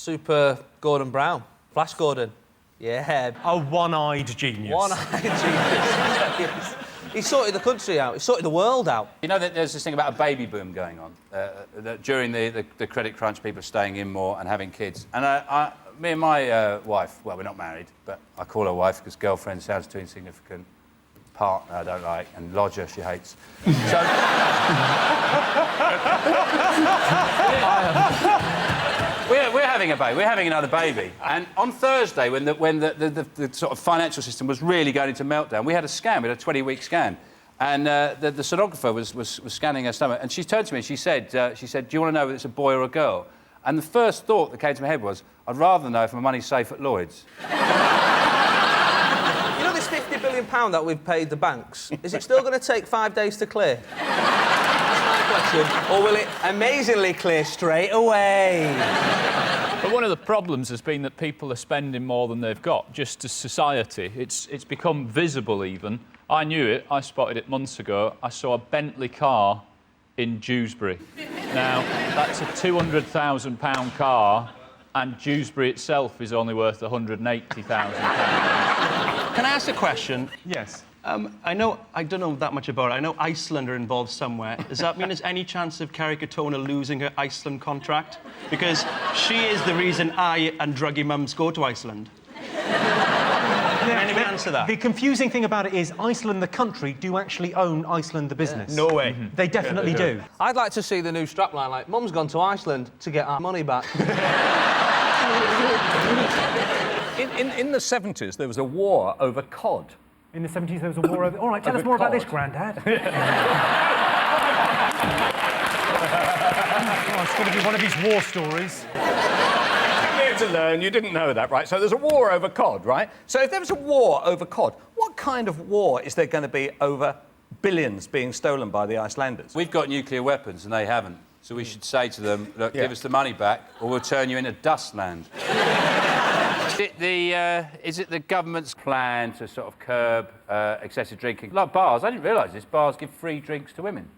Super Gordon Brown. Flash Gordon. Yeah. A one-eyed genius. One-eyed genius. He sorted the country out. He sorted the world out. You know that there's this thing about a baby boom going on. That during the credit crunch, people are staying in more and having kids. And me and my wife, well, we're not married, but I call her wife because girlfriend sounds too insignificant. Partner I don't like, and lodger she hates. So... We're having a baby. We're having another baby. And on Thursday, when the sort of financial system was really going into meltdown, we had a scan. We had a 20-week scan, and the sonographer was scanning her stomach. And she turned to me and she said, "Do you want to know whether it's a boy or a girl?" And the first thought that came to my head was, "I'd rather know if my money's safe at Lloyd's." You know this £50 billion that we've paid the banks? Is it still going to take 5 days to clear? Or will it amazingly clear straight away? But one of the problems has been that people are spending more than they've got, just as society. It's become visible, even. I knew it. I spotted it months ago. I saw a Bentley car in Dewsbury. Now, that's a £200,000 car, and Dewsbury itself is only worth £180,000. Can I ask a question? Yes. I don't know that much about it. I know Iceland are involved somewhere. Does that mean there's any chance of Kerry Katona losing her Iceland contract? Because she is the reason I and druggy mums go to Iceland. Can anyone answer that? The confusing thing about it is Iceland, the country, do actually own Iceland, the business. No way. They definitely do. I'd like to see the new strapline, like, Mum's gone to Iceland to get our money back. In the 70s, there was a war over cod. In the 70s, there was a war over... All right, tell us more about this, Grandad. Oh, it's going to be one of these war stories. Come here to learn, you didn't know that, right? So there's a war over cod, right? So if there was a war over cod, what kind of war is there going to be over billions being stolen by the Icelanders? We've got nuclear weapons and they haven't. So we should say to them, look, give us the money back or we'll turn you into dust land. Is it the government's plan to sort of curb excessive drinking? Like bars, I didn't realise this, bars give free drinks to women.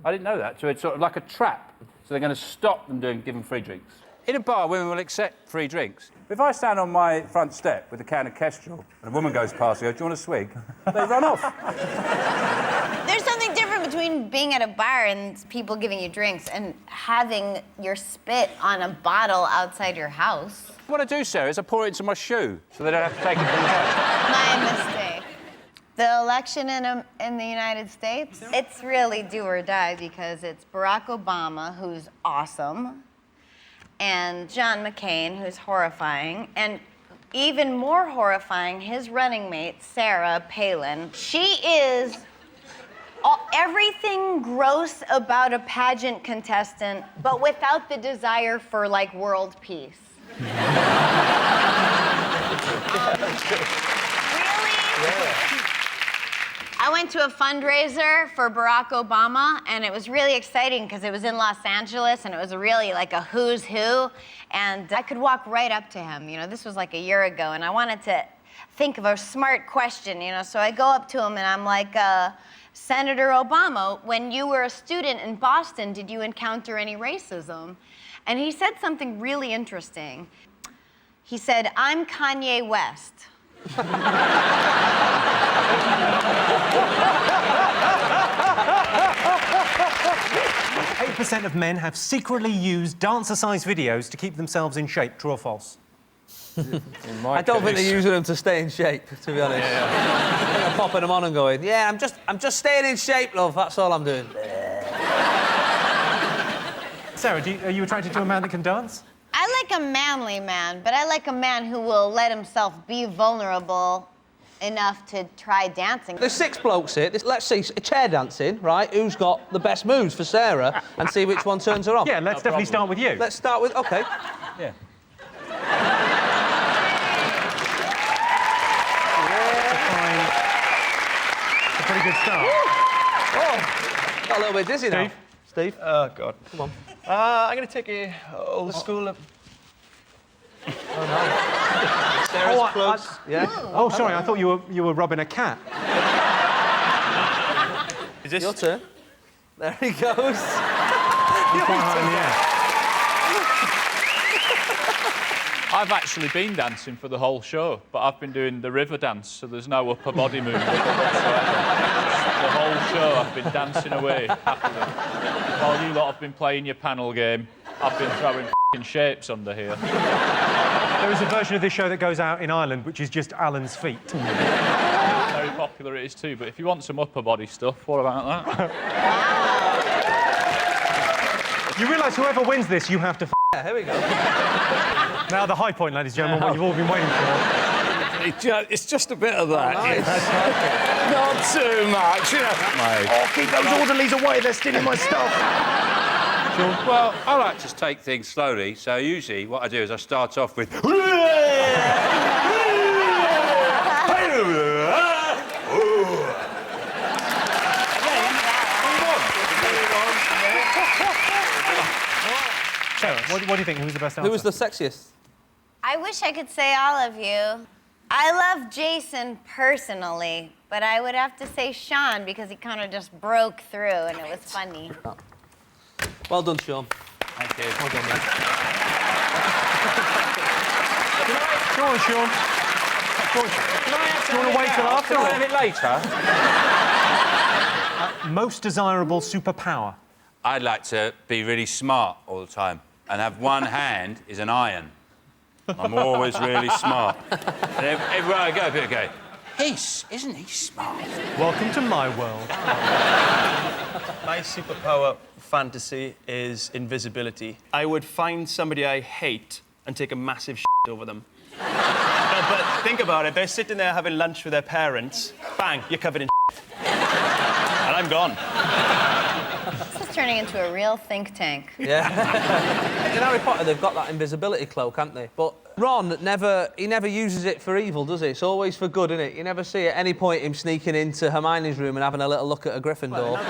I didn't know that. So it's sort of like a trap. So they're going to stop them giving free drinks. In a bar, women will accept free drinks. If I stand on my front step with a can of Kestrel and a woman goes past and goes, "Do you want a swig?" They run off. There's something different between being at a bar and people giving you drinks and having your spit on a bottle outside your house. What I do, Sarah, is I pour it into my shoe so they don't have to take it from the house. My mistake. The election in the United States, it's really do or die because it's Barack Obama, who's awesome, and John McCain, who's horrifying, and even more horrifying, his running mate, Sarah Palin. She is everything gross about a pageant contestant, but without the desire for, like, world peace. Really? Yeah. I went to a fundraiser for Barack Obama, and it was really exciting because it was in Los Angeles, and it was really like a who's who, and I could walk right up to him. You know, this was like a year ago, and I wanted to think of a smart question, you know, so I go up to him, and I'm like, Senator Obama, when you were a student in Boston, did you encounter any racism? And he said something really interesting. He said, "I'm Kanye West." 8% of men have secretly used dancer-sized videos to keep themselves in shape. True or false? I don't think they're using them to stay in shape, to be honest. I think they're popping them on and going, "Yeah, I'm just staying in shape, love. That's all I'm doing." Sarah, are you attracted to a man that can dance? I like a manly man, but I like a man who will let himself be vulnerable enough to try dancing. There's 6 blokes here. Let's see, chair dancing, right? Who's got the best moves for Sarah and see which one turns her on. Yeah, let's definitely start with you. Let's start with... OK. Yeah. It's a pretty good start. Oh, got a little bit dizzy now. Steve? Oh, God. Come on. I'm going to take a old school... Oh, no. Sarah's close. Yeah? Oh, sorry, I thought you were rubbing a cat. Is this... Your turn. There he goes. Quite high in the air. I've actually been dancing for the whole show, but I've been doing the river dance, so there's no upper body movement whatsoever. The whole show I've been dancing away happily. While you lot have been playing your panel game, I've been throwing f***ing shapes under here. There is a version of this show that goes out in Ireland, which is just Alan's feet. Very popular it is too, but if you want some upper body stuff, what about that? You realise whoever wins this, you have to Yeah, here we go. Now the high point, ladies and gentlemen, what you've all been waiting for. It's just a bit of that. Nice. Not too much, you know. Oh, keep those orderlies away, they're stealing my stuff. Well, I like to take things slowly, so usually what I do is I start off with... Sarah, what do you think? Who was the best dancer? Who was the sexiest? I wish I could say all of you. I love Jason personally, but I would have to say Sean because he kind of just broke through and it was funny. Well done, Sean. Thank you. Well done, mate. Go on, Sean. Go on. Do you want to wait till after? Can I have it later? Most desirable superpower. I'd like to be really smart all the time and have one hand is an iron. I'm always really smart. And everywhere I go, people go, isn't he smart? Welcome to my world. My superpower fantasy is invisibility. I would find somebody I hate and take a massive shit over them. No, but think about it. They're sitting there having lunch with their parents. Bang, you're covered in shit. And I'm gone. This is turning into a real think tank. Yeah. In Harry Potter, they've got that invisibility cloak, haven't they? But Ron never uses it for evil, does he? It's always for good, isn't it? You never see at any point him sneaking into Hermione's room and having a little look at a Gryffindor.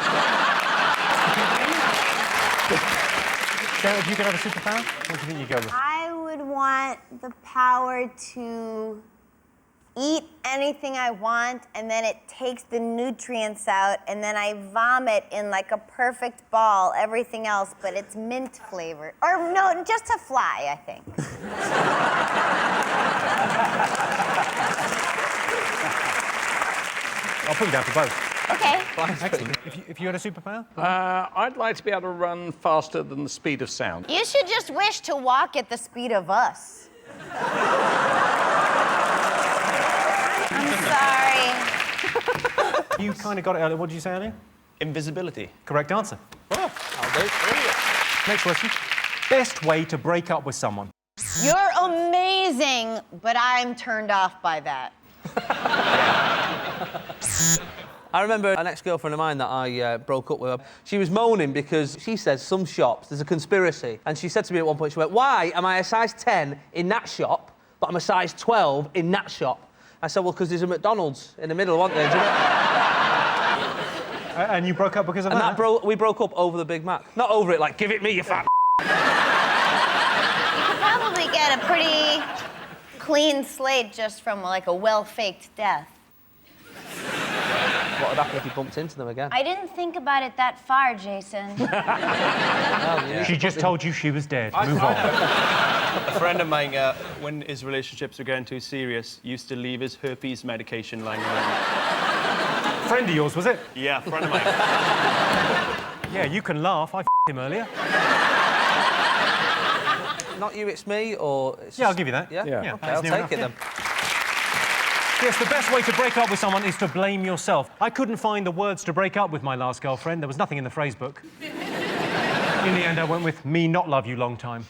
Sarah, if you could have a superpower, what do you think you'd go with? I would want the power to eat anything I want, and then it takes the nutrients out, and then I vomit in like a perfect ball, everything else, but it's mint flavored. Or no, just a fly, I think. I'll put you down for both. Okay. Excellent. If you had a superpower? I'd like to be able to run faster than the speed of sound. You should just wish to walk at the speed of us. I'm sorry. You kind of got it earlier. What did you say earlier? Invisibility. Correct answer. I'll do. Next question. Best way to break up with someone? You're amazing, but I'm turned off by that. I remember an ex-girlfriend of mine that I broke up with. She was moaning because she says some shops, there's a conspiracy. And she said to me at one point, she went, why am I a size 10 in that shop, but I'm a size 12 in that shop? I said, well, because there's a McDonald's in the middle, wasn't there? And you broke up because of and that? we broke up over the Big Mac. Not over it, like, give it me, you fat You could probably get a pretty clean slate just from like a well-faked death. What would happen if you bumped into them again? I didn't think about it that far, Jason. She just told you she was dead. Move on. A friend of mine, when his relationships were getting too serious, used to leave his herpes medication lying around. Friend of yours, was it? Yeah, friend of mine. Yeah, you can laugh. I him earlier. Not you, it's me, or... It's Yeah, I'll give you that. Yeah? Yeah. OK, I'll take it then. Yes, the best way to break up with someone is to blame yourself. I couldn't find the words to break up with my last girlfriend. There was nothing in the phrase book. In the end, I went with me not love you long time.